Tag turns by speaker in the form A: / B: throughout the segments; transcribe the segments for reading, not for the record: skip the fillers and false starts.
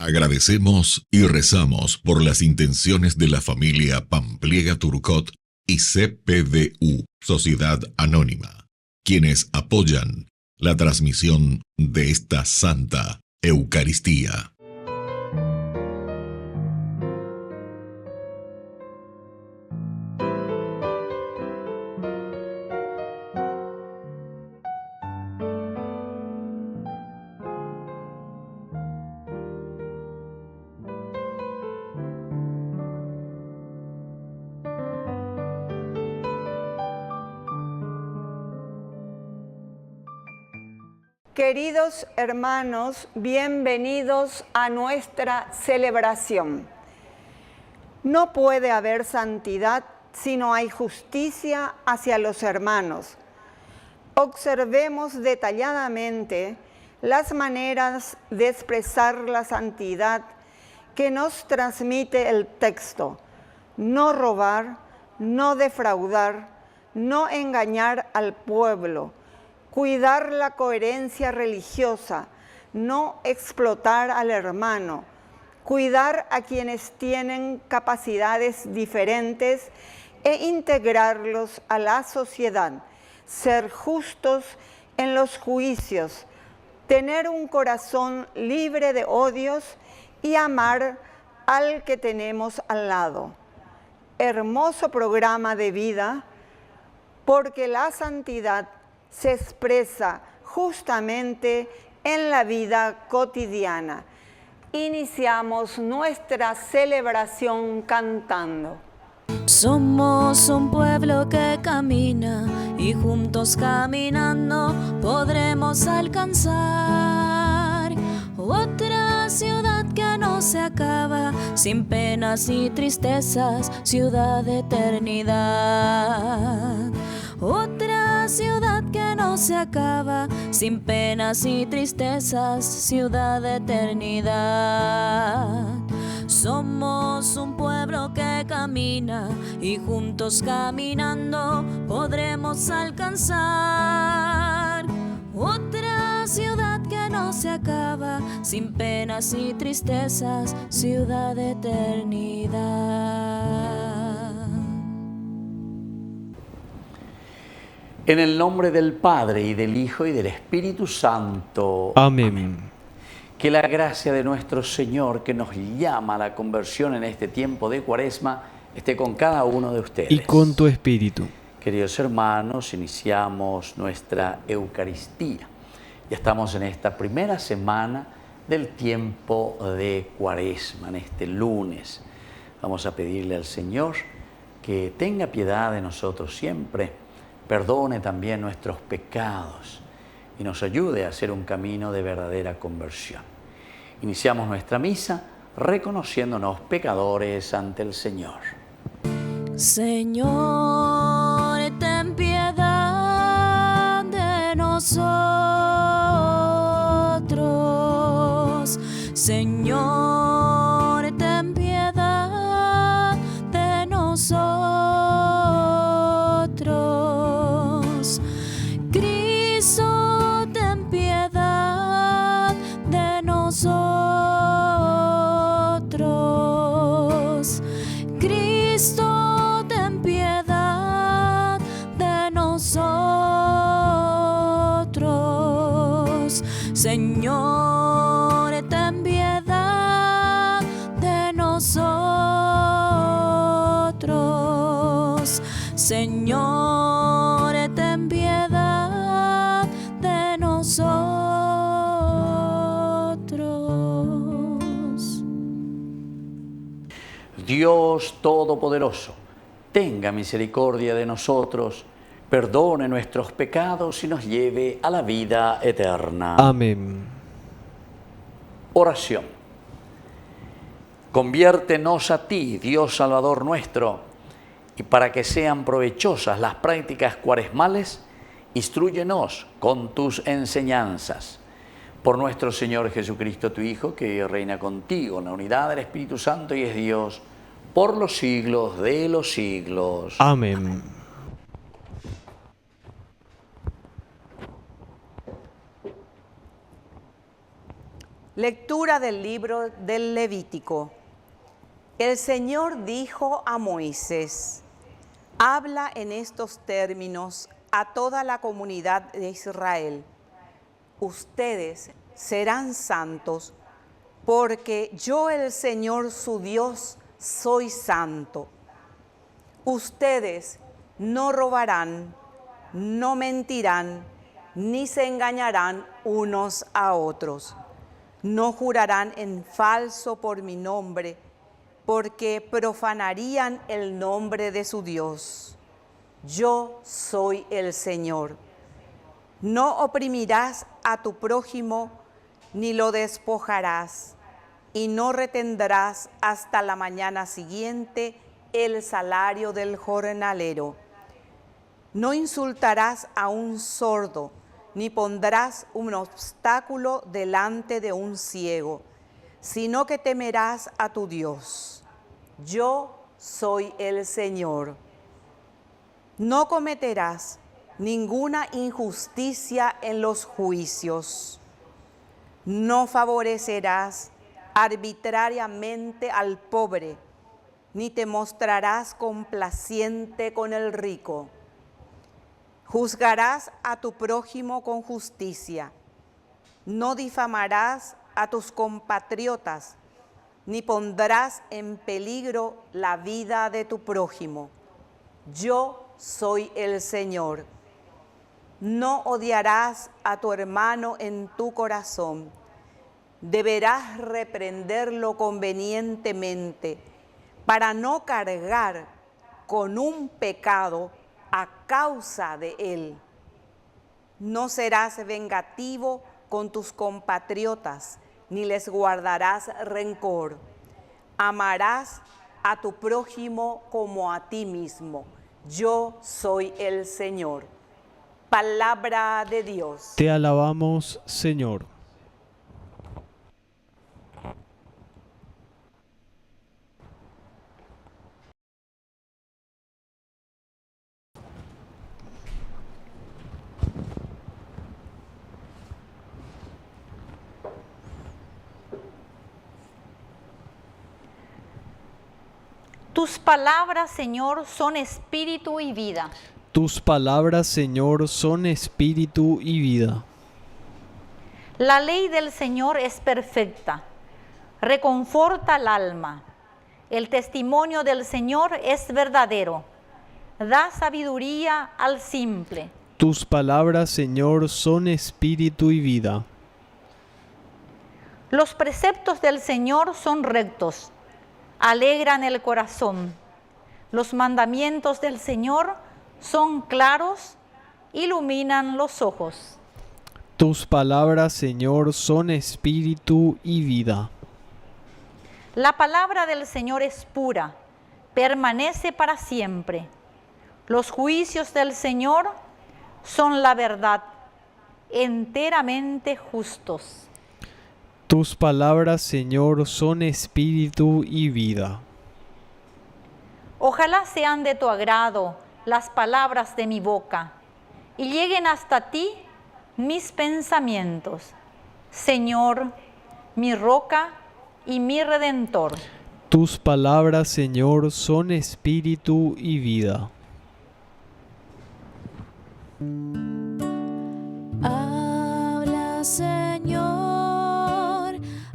A: Agradecemos y rezamos por las intenciones de la familia Pampliega Turcot y CPDU, Sociedad Anónima, quienes apoyan la transmisión de esta Santa Eucaristía.
B: Queridos hermanos, bienvenidos a nuestra celebración. No puede haber santidad si no hay justicia hacia los hermanos. Observemos detalladamente las maneras de expresar la santidad que nos transmite el texto. No robar, no defraudar, no engañar al pueblo, cuidar la coherencia religiosa, no explotar al hermano, cuidar a quienes tienen capacidades diferentes e integrarlos a la sociedad, ser justos en los juicios, tener un corazón libre de odios y amar al que tenemos al lado. Hermoso programa de vida, porque la santidad se expresa justamente en la vida cotidiana. Iniciamos nuestra celebración cantando.
C: Somos un pueblo que camina y juntos caminando podremos alcanzar otra ciudad que no se acaba, sin penas y tristezas, ciudad de eternidad. Otra ciudad que no se acaba, sin penas y tristezas, ciudad de eternidad. Somos un pueblo que camina y juntos caminando podremos alcanzar otra ciudad que no se acaba, sin penas y tristezas, ciudad de eternidad.
D: En el nombre del Padre, y del Hijo, y del Espíritu Santo.
E: Amén.
D: Que la gracia de nuestro Señor, que nos llama a la conversión en este tiempo de Cuaresma, esté con cada uno de ustedes.
E: Y con tu espíritu.
D: Queridos hermanos, iniciamos nuestra Eucaristía. Ya estamos en esta primera semana del tiempo de Cuaresma, en este lunes. Vamos a pedirle al Señor que tenga piedad de nosotros siempre, perdone también nuestros pecados y nos ayude a hacer un camino de verdadera conversión. Iniciamos nuestra misa reconociéndonos pecadores ante el Señor.
C: Señor, ten piedad de nosotros. Señor, ten piedad de nosotros. Cristo, ten piedad de nosotros. Cristo, ten piedad de nosotros. Señor, ten piedad de nosotros. Señor, ten piedad de nosotros.
D: Dios Todopoderoso, tenga misericordia de nosotros, perdone nuestros pecados y nos lleve a la vida eterna.
E: Amén.
D: Oración. Conviértenos a ti, Dios Salvador nuestro, y para que sean provechosas las prácticas cuaresmales, instrúyenos con tus enseñanzas. Por nuestro Señor Jesucristo, tu Hijo, que reina contigo en la unidad del Espíritu Santo y es Dios, por los siglos de los siglos.
E: Amén. Lectura del libro del Levítico. El Señor dijo a Moisés: habla en estos términos a toda la comunidad de Israel. Ustedes serán santos, porque yo, el Señor su Dios, soy santo. Ustedes no robarán, no mentirán, ni se engañarán unos a otros. No jurarán en falso por mi nombre, porque profanarían el nombre de su Dios. Yo soy el Señor. No oprimirás a tu prójimo, ni lo despojarás, y no retendrás hasta la mañana siguiente el salario del jornalero. No insultarás a un sordo, ni pondrás un obstáculo delante de un ciego, sino que temerás a tu Dios. Yo soy el Señor. No cometerás ninguna injusticia en los juicios. No favorecerás arbitrariamente al pobre, ni te mostrarás complaciente con el rico. Juzgarás a tu prójimo con justicia. No difamarás a tus compatriotas, ni pondrás en peligro la vida de tu prójimo. Yo soy el Señor. No odiarás a tu hermano en tu corazón. Deberás reprenderlo convenientemente, para no cargar con un pecado a causa de él. No serás vengativo con tus compatriotas, ni les guardarás rencor. Amarás a tu prójimo como a ti mismo. Yo soy el Señor. Palabra de Dios.
F: Te alabamos, Señor.
G: Tus palabras, Señor, son espíritu y vida.
F: Tus palabras, Señor, son espíritu y vida.
G: La ley del Señor es perfecta, reconforta al alma. El testimonio del Señor es verdadero, da sabiduría al simple.
F: Tus palabras, Señor, son espíritu y vida.
G: Los preceptos del Señor son rectos, alegran el corazón. Los mandamientos del Señor son claros, iluminan los ojos.
F: Tus palabras, Señor, son espíritu y vida.
G: La palabra del Señor es pura, permanece para siempre. Los juicios del Señor son la verdad, enteramente justos.
F: Tus palabras, Señor, son espíritu y vida.
G: Ojalá sean de tu agrado las palabras de mi boca y lleguen hasta ti mis pensamientos, Señor, mi roca y mi redentor.
F: Tus palabras, Señor, son espíritu y vida.
C: Habla, Señor,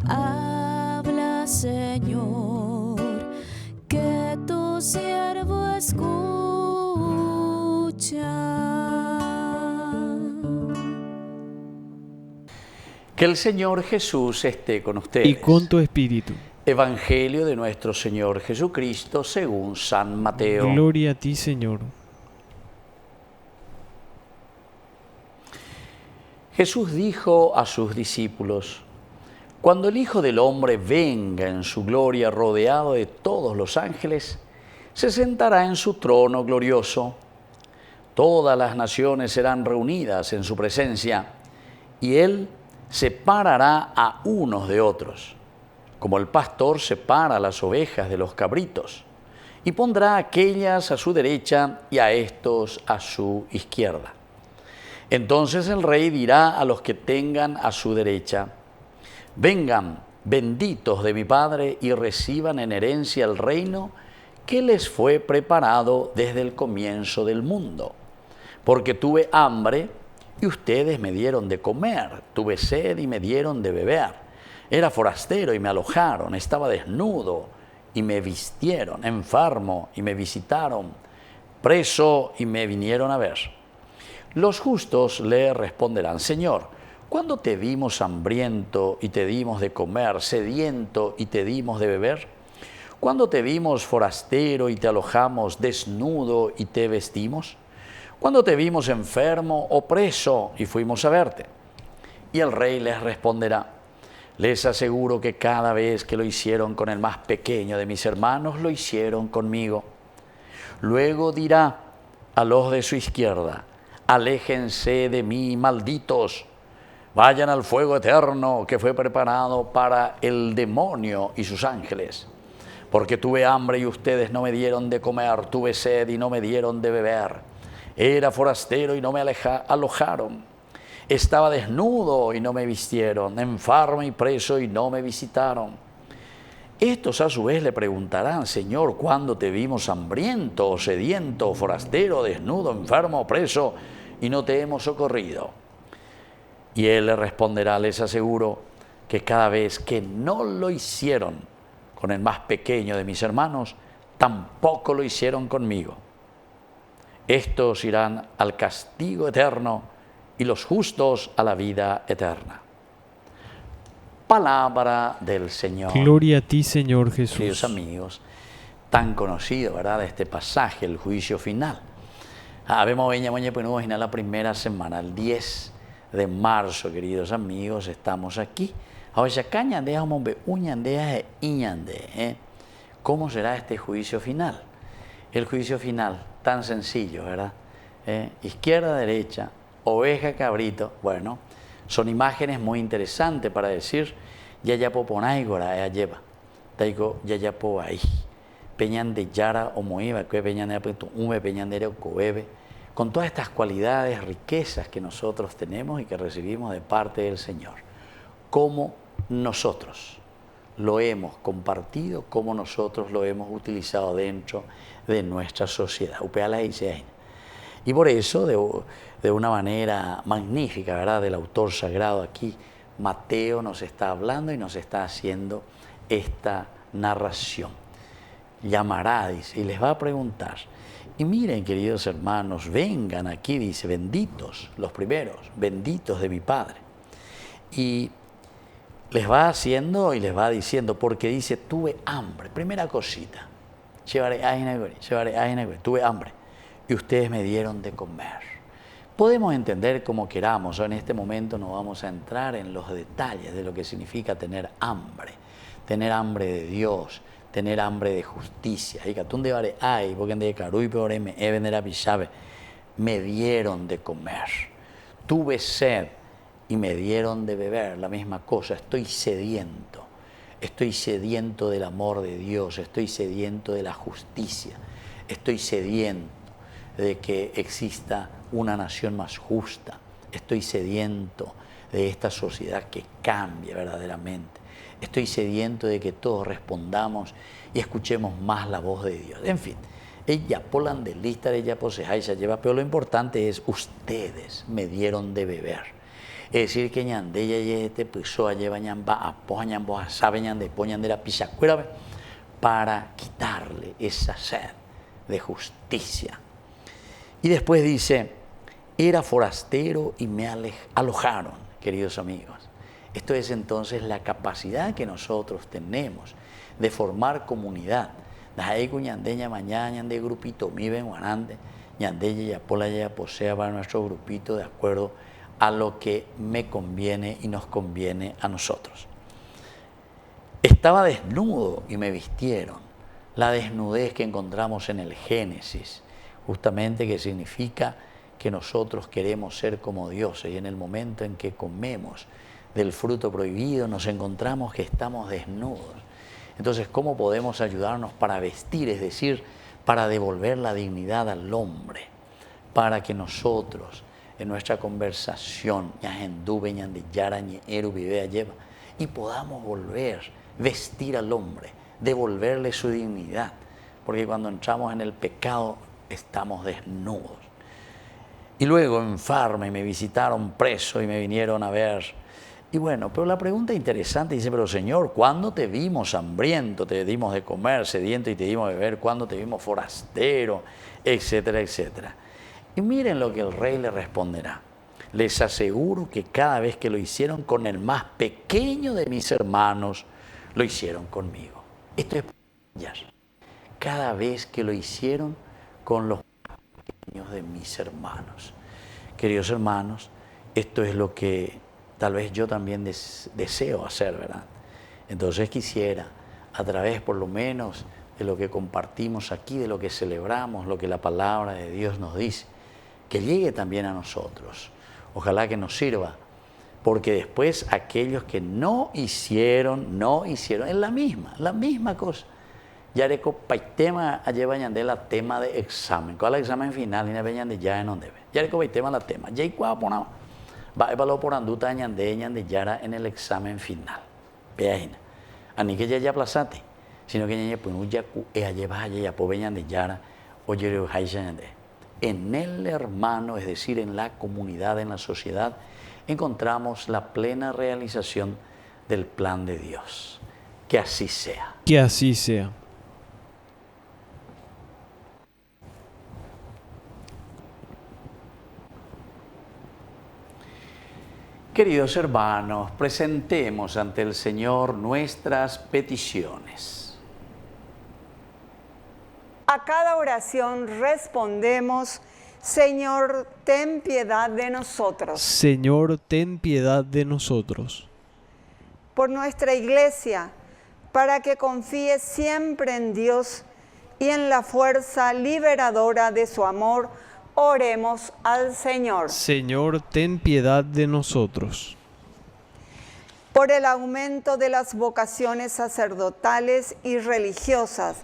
C: habla, Señor, que tu siervo escucha.
D: Que el Señor Jesús esté con ustedes.
F: Y con tu espíritu.
D: Evangelio de nuestro Señor Jesucristo según San Mateo.
F: Gloria a ti, Señor.
D: Jesús dijo a sus discípulos: cuando el Hijo del Hombre venga en su gloria rodeado de todos los ángeles, se sentará en su trono glorioso. Todas las naciones serán reunidas en su presencia, y Él separará a unos de otros, como el pastor separa las ovejas de los cabritos, y pondrá a aquellas a su derecha y a estos a su izquierda. Entonces el rey dirá a los que tengan a su derecha: Vengan, benditos de mi Padre, y reciban en herencia el reino que les fue preparado desde el comienzo del mundo. Porque tuve hambre y ustedes me dieron de comer, tuve sed y me dieron de beber, era forastero y me alojaron, estaba desnudo y me vistieron, enfermo y me visitaron, preso y me vinieron a ver. Los justos le responderán: Señor, ¿cuándo te vimos hambriento y te dimos de comer, sediento y te dimos de beber? ¿Cuándo te vimos forastero y te alojamos, desnudo y te vestimos? ¿Cuándo te vimos enfermo o preso y fuimos a verte? Y el rey les responderá: les aseguro que cada vez que lo hicieron con el más pequeño de mis hermanos, lo hicieron conmigo. Luego dirá a los de su izquierda: aléjense de mí, malditos, vayan al fuego eterno que fue preparado para el demonio y sus ángeles. Porque tuve hambre y ustedes no me dieron de comer, tuve sed y no me dieron de beber, era forastero y no me alojaron, estaba desnudo y no me vistieron, enfermo y preso y no me visitaron. Estos a su vez le preguntarán: Señor, ¿cuándo te vimos hambriento, o sediento, o forastero, desnudo, enfermo o preso y no te hemos socorrido? Y él le responderá: les aseguro que cada vez que no lo hicieron con el más pequeño de mis hermanos, tampoco lo hicieron conmigo. Estos irán al castigo eterno y los justos a la vida eterna. Palabra del Señor.
F: Gloria a ti, Señor Jesús.
D: Queridos amigos, tan conocido, ¿verdad?, este pasaje, el juicio final. Habemos venido la primera semana, el 10 de marzo, queridos amigos, estamos aquí. Ahora, ¿cómo será este juicio final? El juicio final, tan sencillo, ¿verdad? Izquierda, derecha, oveja, cabrito. Bueno, son imágenes muy interesantes para decir: yayapo ponaigora lleva, taigo yayapo ahí, peñan de yara o moiva, que peñan de apunto, peñan de coebe, con todas estas cualidades, riquezas que nosotros tenemos y que recibimos de parte del Señor. Cómo nosotros lo hemos compartido, cómo nosotros lo hemos utilizado dentro de nuestra sociedad. Y por eso, de una manera magnífica, ¿verdad?, del autor sagrado aquí, Mateo nos está hablando y nos está haciendo esta narración. Llamará, dice, y les va a preguntar. Y miren, queridos hermanos, vengan aquí, dice, benditos, los primeros, benditos de mi Padre. Y les va haciendo y les va diciendo, porque dice: tuve hambre. Primera cosita, tuve hambre y ustedes me dieron de comer. Podemos entender como queramos, o en este momento no vamos a entrar en los detalles de lo que significa tener hambre de Dios, tener hambre de justicia. Me dieron de comer. Tuve sed y me dieron de beber, la misma cosa. Estoy sediento del amor de Dios, estoy sediento de la justicia, estoy sediento de que exista una nación más justa, estoy sediento de esta sociedad que cambie verdaderamente, estoy sediento de que todos respondamos y escuchemos más la voz de Dios. En fin, ella polan de lista, ella posee, se lleva, pero lo importante es: ustedes me dieron de beber. Es decir, que ñandella y este piso lleva ñamba apoya ñambo sabe ñande poñandera pisacuera para quitarle esa sed de justicia. Y después dice: era forastero y me alojaron, queridos amigos. Esto es entonces la capacidad que nosotros tenemos de formar comunidad. Ahí ñandeña mañana ñande grupito mi ven guanande ñandella ya pola ya posea para nuestro grupito de acuerdo a lo que me conviene y nos conviene a nosotros. Estaba desnudo y me vistieron. La desnudez que encontramos en el Génesis, justamente, que significa que nosotros queremos ser como dioses, y en el momento en que comemos del fruto prohibido nos encontramos que estamos desnudos. Entonces, ¿cómo podemos ayudarnos para vestir? Es decir, para devolver la dignidad al hombre, para que nosotros en nuestra conversación y podamos volver, vestir al hombre, devolverle su dignidad. Porque cuando entramos en el pecado estamos desnudos. Y luego enfermo y me visitaron preso y me vinieron a ver. Y bueno, pero la pregunta interesante dice, pero Señor, ¿cuándo te vimos hambriento, te dimos de comer, sediento y te dimos de beber? ¿Cuándo te vimos forastero? Etcétera, etcétera. Y miren lo que el rey le responderá. Les aseguro que cada vez que lo hicieron con el más pequeño de mis hermanos, lo hicieron conmigo. Esto es ellas. Cada vez que lo hicieron con los más pequeños de mis hermanos. Queridos hermanos, esto es lo que tal vez yo también deseo hacer, ¿verdad? Entonces quisiera, a través por lo menos de lo que compartimos aquí, de lo que celebramos, lo que la palabra de Dios nos dice, que llegue también a nosotros. Ojalá que nos sirva, porque después aquellos que no hicieron, es la misma cosa. Yareco paitema llevan de la tema de examen. ¿Cuál es el examen final? Y no venían de ya en donde ve. Yareco paitema la tema. Ya y cuá ponamos. Va a evaluar por anduta de yara en el examen final. Vea ahí. Ani que ya plazate, sino que ya pues ya lleva ya po venían de yara o yo en el hermano, es decir, en la comunidad, en la sociedad, encontramos la plena realización del plan de Dios. Que así sea.
F: Que así sea.
D: Queridos hermanos, presentemos ante el Señor nuestras peticiones.
B: A cada oración respondemos, Señor, ten piedad de nosotros.
F: Señor, ten piedad de nosotros.
B: Por nuestra Iglesia, para que confíe siempre en Dios y en la fuerza liberadora de su amor, oremos al Señor.
F: Señor, ten piedad de nosotros.
B: Por el aumento de las vocaciones sacerdotales y religiosas,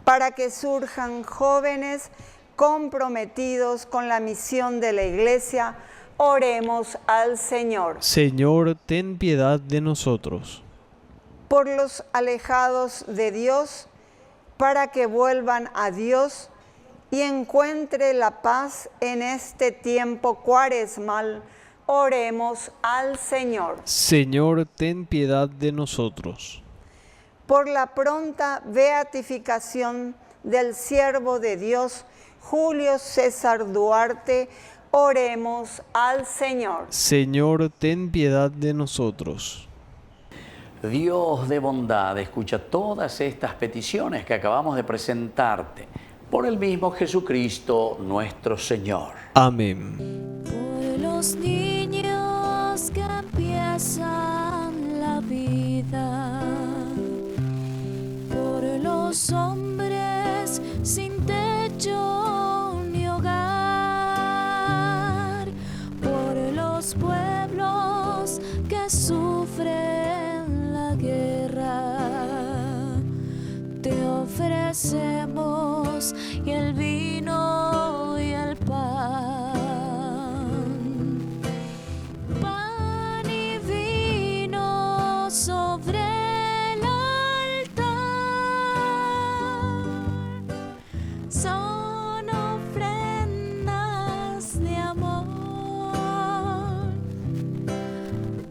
B: para que surjan jóvenes comprometidos con la misión de la Iglesia, oremos al Señor.
F: Señor, ten piedad de nosotros.
B: Por los alejados de Dios, para que vuelvan a Dios y encuentre la paz en este tiempo cuaresmal, oremos al Señor.
F: Señor, ten piedad de nosotros.
B: Por la pronta beatificación del siervo de Dios, Julio César Duarte, oremos al Señor.
F: Señor, ten piedad de nosotros.
D: Dios de bondad, escucha todas estas peticiones que acabamos de presentarte por el mismo Jesucristo nuestro Señor.
F: Amén.
C: Por los niños que empiezan la vida, por los hombres sin techo ni hogar, por los pueblos que sufren la guerra, te ofrecemos y el vino y el pan y vino sobre el altar, son ofrendas de amor.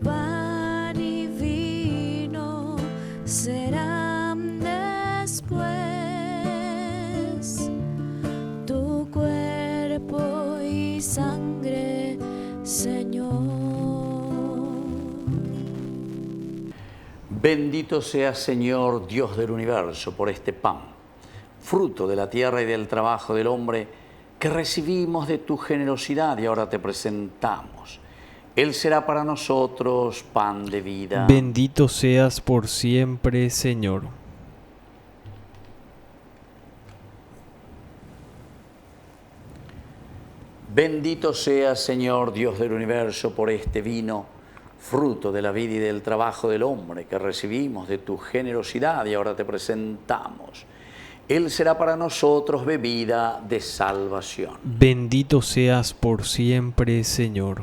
C: Pan y vino serán después tu cuerpo y sangre, Señor.
D: Bendito sea, Señor, Dios del universo, por este pan, fruto de la tierra y del trabajo del hombre, que recibimos de tu generosidad y ahora te presentamos. Él será para nosotros pan de vida.
F: Bendito seas por siempre, Señor.
D: Bendito sea, Señor, Dios del universo, por este vino, fruto de la vida y del trabajo del hombre, que recibimos de tu generosidad y ahora te presentamos. Él será para nosotros bebida de salvación.
F: Bendito seas por siempre, Señor.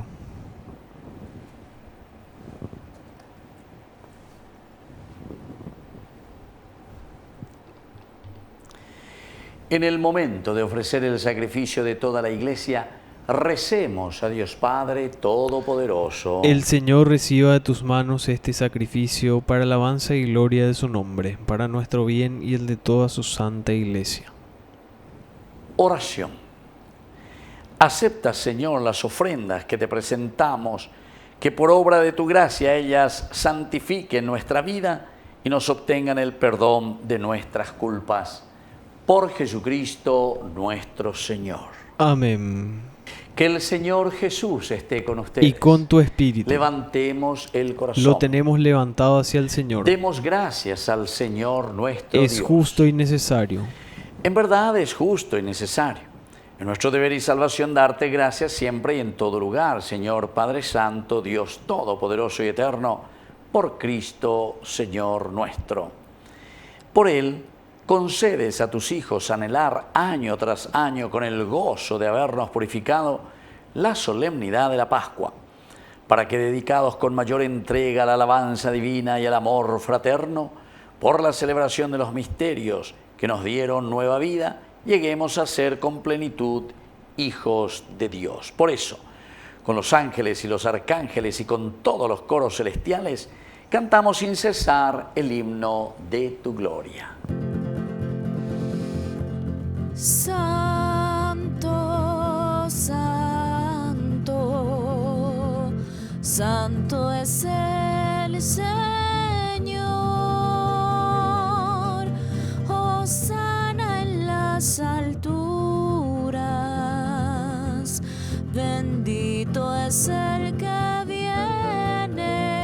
D: En el momento de ofrecer el sacrificio de toda la Iglesia, recemos a Dios Padre Todopoderoso.
F: El Señor reciba de tus manos este sacrificio para alabanza y gloria de su nombre, para nuestro bien y el de toda su santa Iglesia.
D: Oración. Acepta, Señor, las ofrendas que te presentamos, que por obra de tu gracia ellas santifiquen nuestra vida y nos obtengan el perdón de nuestras culpas. Por Jesucristo nuestro Señor.
F: Amén.
D: Que el Señor Jesús esté con ustedes.
F: Y con tu espíritu.
D: Levantemos el corazón.
F: Lo tenemos levantado hacia el Señor.
D: Demos gracias al Señor nuestro Dios.
F: Es justo y necesario.
D: En verdad es justo y necesario. Es nuestro deber y salvación darte gracias siempre y en todo lugar, Señor Padre Santo, Dios Todopoderoso y Eterno, por Cristo, Señor nuestro. Por Él, concedes a tus hijos anhelar año tras año con el gozo de habernos purificado la solemnidad de la Pascua, para que dedicados con mayor entrega a la alabanza divina y al amor fraterno, por la celebración de los misterios que nos dieron nueva vida, lleguemos a ser con plenitud hijos de Dios. Por eso, con los ángeles y los arcángeles y con todos los coros celestiales, cantamos sin cesar el himno de tu gloria.
C: Santo, santo, santo es el Señor. Hosana en las alturas, bendito es el que viene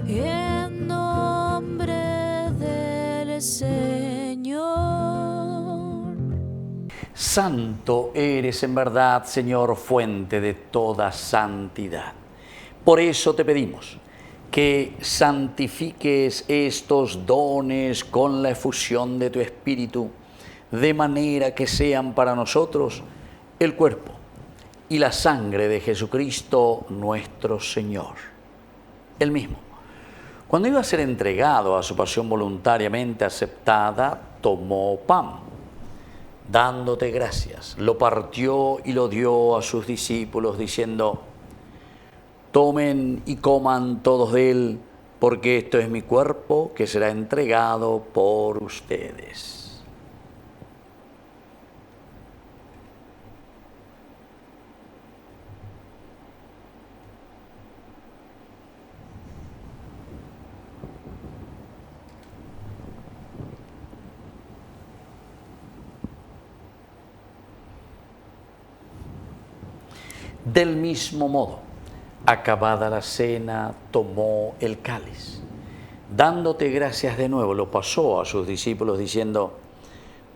C: en nombre del Señor.
D: Santo eres en verdad, Señor, fuente de toda santidad. Por eso te pedimos que santifiques estos dones con la efusión de tu Espíritu, de manera que sean para nosotros el cuerpo y la sangre de Jesucristo nuestro Señor. Él mismo, cuando iba a ser entregado a su pasión voluntariamente aceptada, tomó pan. Dándote gracias, lo partió y lo dio a sus discípulos, diciendo: tomen y coman todos de él, porque esto es mi cuerpo que será entregado por ustedes. Del mismo modo, acabada la cena, tomó el cáliz. Dándote gracias de nuevo, lo pasó a sus discípulos diciendo: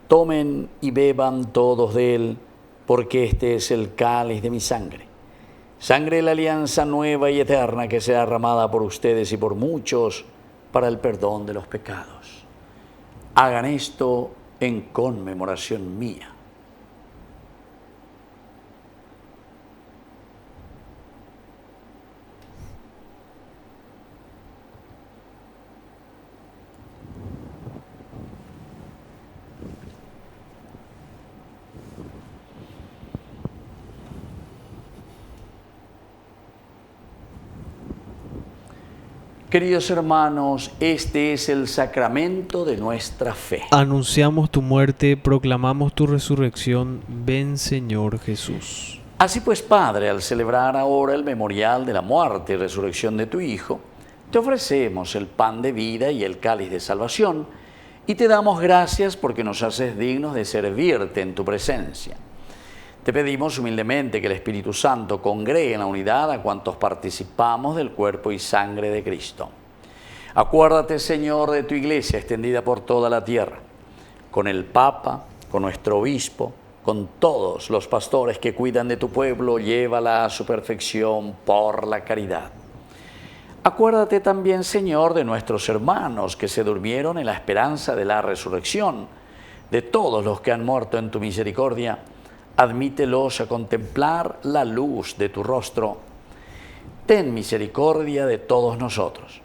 D: tomen y beban todos de él, porque este es el cáliz de mi sangre. Sangre de la alianza nueva y eterna que será derramada por ustedes y por muchos para el perdón de los pecados. Hagan esto en conmemoración mía. Queridos hermanos, este es el sacramento de nuestra fe.
F: Anunciamos tu muerte, proclamamos tu resurrección. Ven, Señor Jesús.
D: Así pues, Padre, al celebrar ahora el memorial de la muerte y resurrección de tu Hijo, te ofrecemos el pan de vida y el cáliz de salvación, y te damos gracias porque nos haces dignos de servirte en tu presencia. Te pedimos humildemente que el Espíritu Santo congregue en la unidad a cuantos participamos del cuerpo y sangre de Cristo. Acuérdate, Señor, de tu Iglesia extendida por toda la tierra, con el Papa, con nuestro Obispo, con todos los pastores que cuidan de tu pueblo, llévala a su perfección por la caridad. Acuérdate también, Señor, de nuestros hermanos que se durmieron en la esperanza de la resurrección, de todos los que han muerto en tu misericordia. Admítelos a contemplar la luz de tu rostro. Ten misericordia de todos nosotros,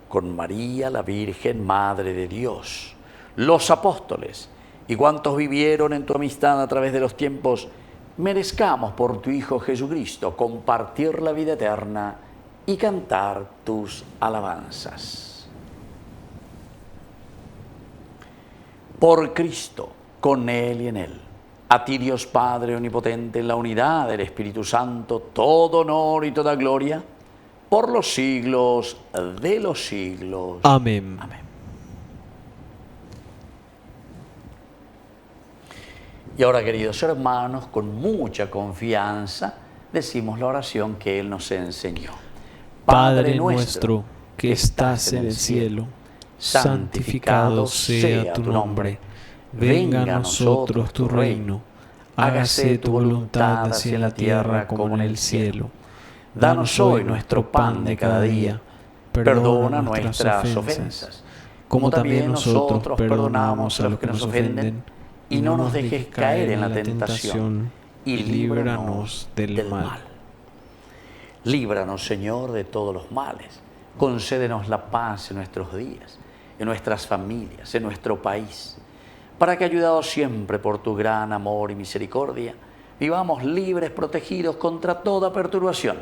D: con María, la Virgen, Madre de Dios, los apóstoles y cuantos vivieron en tu amistad a través de los tiempos, merezcamos por tu Hijo Jesucristo compartir la vida eterna y cantar tus alabanzas. Por Cristo, con Él y en Él, a ti Dios Padre Omnipotente, en la unidad del Espíritu Santo, todo honor y toda gloria, por los siglos de los siglos.
F: Amén.
D: Amén. Y ahora, queridos hermanos, con mucha confianza, decimos la oración que Él nos enseñó.
F: Padre nuestro, que estás en el cielo, santificado sea tu nombre. Venga a nosotros tu reino. Hágase tu voluntad así en la tierra como en el cielo. Danos hoy nuestro pan de cada día. Perdona nuestras ofensas, como también nosotros perdonamos a los que nos ofenden. Y no nos dejes caer en la tentación, y líbranos del mal.
D: Líbranos, Señor, de todos los males. Concédenos la paz en nuestros días, en nuestras familias, en nuestro país, para que, ayudados siempre por tu gran amor y misericordia, vivamos libres, protegidos contra toda perturbación,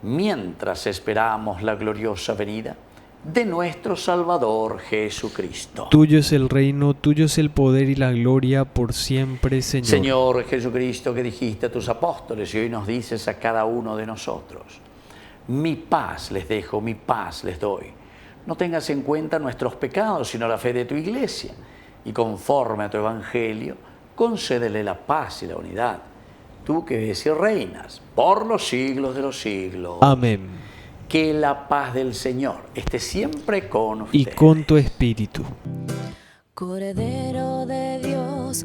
D: mientras esperamos la gloriosa venida de nuestro Salvador Jesucristo.
F: Tuyo es el reino, tuyo es el poder y la gloria por siempre, Señor.
D: Señor Jesucristo, que dijiste a tus apóstoles y hoy nos dices a cada uno de nosotros: mi paz les dejo, mi paz les doy. No tengas en cuenta nuestros pecados, sino la fe de tu iglesia. Y conforme a tu evangelio, concédele la paz y la unidad. Tú que vives y reinas por los siglos de los siglos.
F: Amén.
D: Que la paz del Señor esté siempre con ustedes.
F: Y con tu espíritu.
C: Cordero de Dios,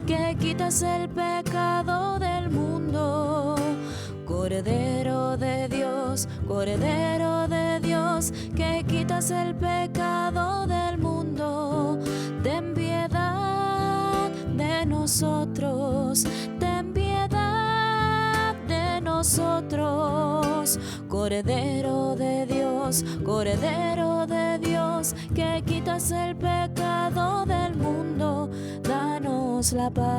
C: que quitas el pecado del mundo. Cordero de Dios, que quitas el pecado del mundo. Ten piedad de nosotros, ten piedad de nosotros. Cordero de Dios, que quitas el pecado del mundo, danos la paz.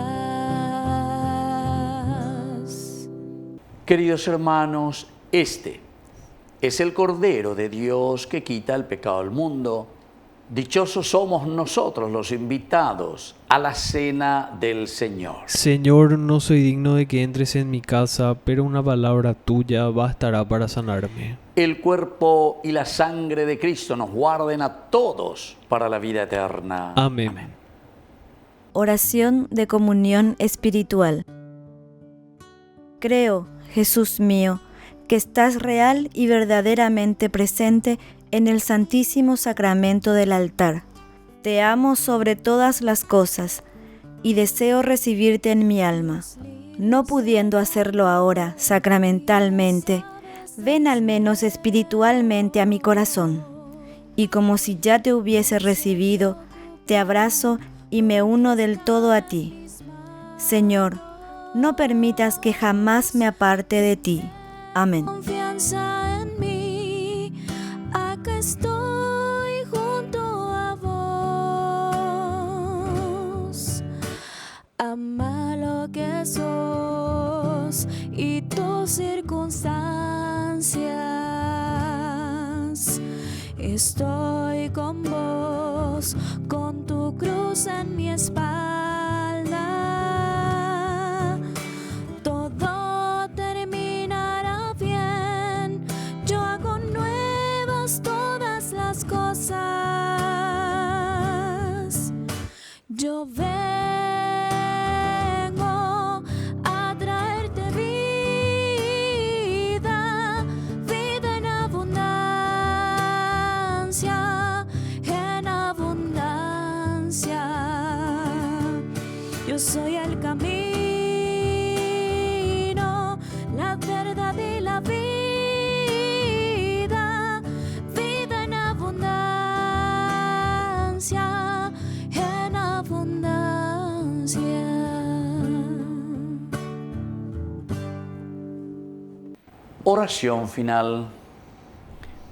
D: Queridos hermanos, este es el Cordero de Dios que quita el pecado del mundo. Dichosos somos nosotros los invitados a la cena del Señor.
F: Señor, no soy digno de que entres en mi casa, pero una palabra tuya bastará para sanarme.
D: El cuerpo y la sangre de Cristo nos guarden a todos para la vida eterna.
F: Amén.
D: Amén.
H: Oración de comunión espiritual. Creo, Jesús mío, que estás real y verdaderamente presente en el Santísimo Sacramento del altar. Te amo sobre todas las cosas y deseo recibirte en mi alma. No pudiendo hacerlo ahora sacramentalmente, ven al menos espiritualmente a mi corazón, y como si ya te hubiese recibido, te abrazo y me uno del todo a ti. Señor, no permitas que jamás me aparte de ti. Amén.
C: Confianza en mí, acá estoy junto a vos. Ama lo que sos y tus circunstancias. Estoy con vos, con tu cruz en mi espalda. Todo terminará bien. Yo hago nuevas todas las cosas. Yo vengo a traerte vida, vida en abundancia, en abundancia. Yo soy el camino, la verdad y la vida, vida en abundancia, en abundancia.
D: Oración final.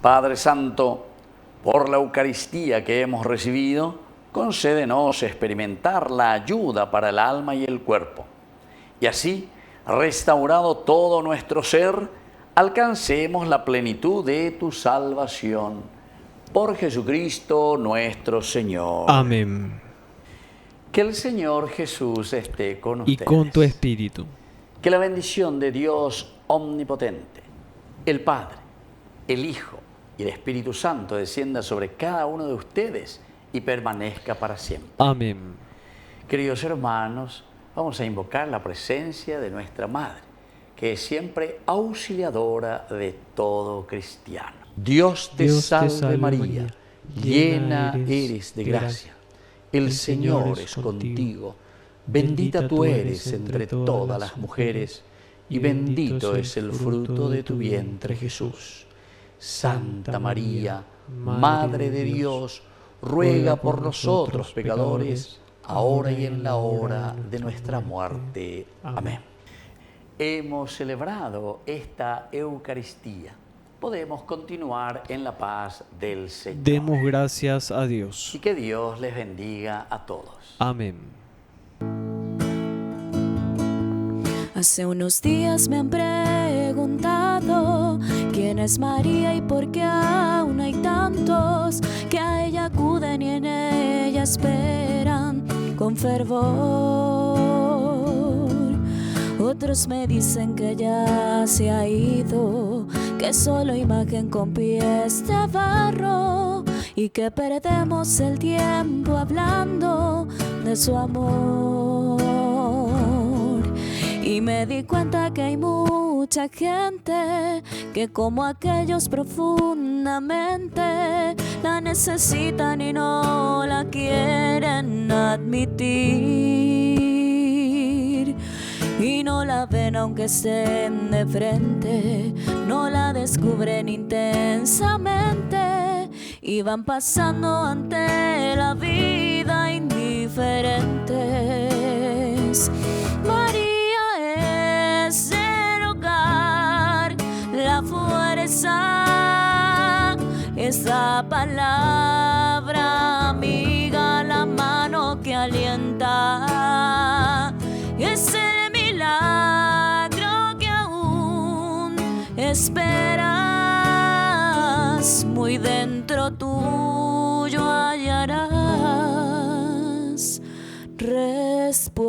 D: Padre Santo, Por la Eucaristía que hemos recibido, concédenos experimentar la ayuda para el alma y el cuerpo. Y así, restaurado todo nuestro ser, alcancemos la plenitud de tu salvación. Por Jesucristo nuestro Señor.
F: Amén.
D: Que el Señor Jesús esté con ustedes.
F: Y con tu espíritu.
D: Que la bendición de Dios omnipotente, el Padre, el Hijo y el Espíritu Santo descienda sobre cada uno de ustedes y permanezca para siempre.
F: Amén.
D: Queridos hermanos, vamos a invocar la presencia de nuestra Madre, que es siempre auxiliadora de todo cristiano. Dios te salve María, llena eres de gracia. El Señor es contigo. Bendita tú eres entre todas las mujeres, y bendito es el fruto de tu vientre, Jesús. Santa María, Madre de Dios, ruega por nosotros pecadores, ahora y en la hora de nuestra muerte. Amén. Hemos celebrado esta Eucaristía. Podemos continuar en la paz del Señor.
F: Demos gracias a Dios.
D: Y que Dios les bendiga a todos.
F: Amén.
C: Hace unos días me han preguntado quién es María y por qué aún hay tantos que a ella acuden y en ella esperan con fervor. Otros me dicen que ya se ha ido, que solo imagen con pies de barro y que perdemos el tiempo hablando de su amor. Y me di cuenta que hay mucha gente que como aquellos profundamente la necesitan y no la quieren admitir. Y no la ven aunque estén de frente, no la descubren intensamente y van pasando ante la vida indiferentes. María es el hogar, la fuerza, esa palabra amiga, la mano que alienta, es el milagro que aún esperas, muy dentro tuyo hallarás respuesta.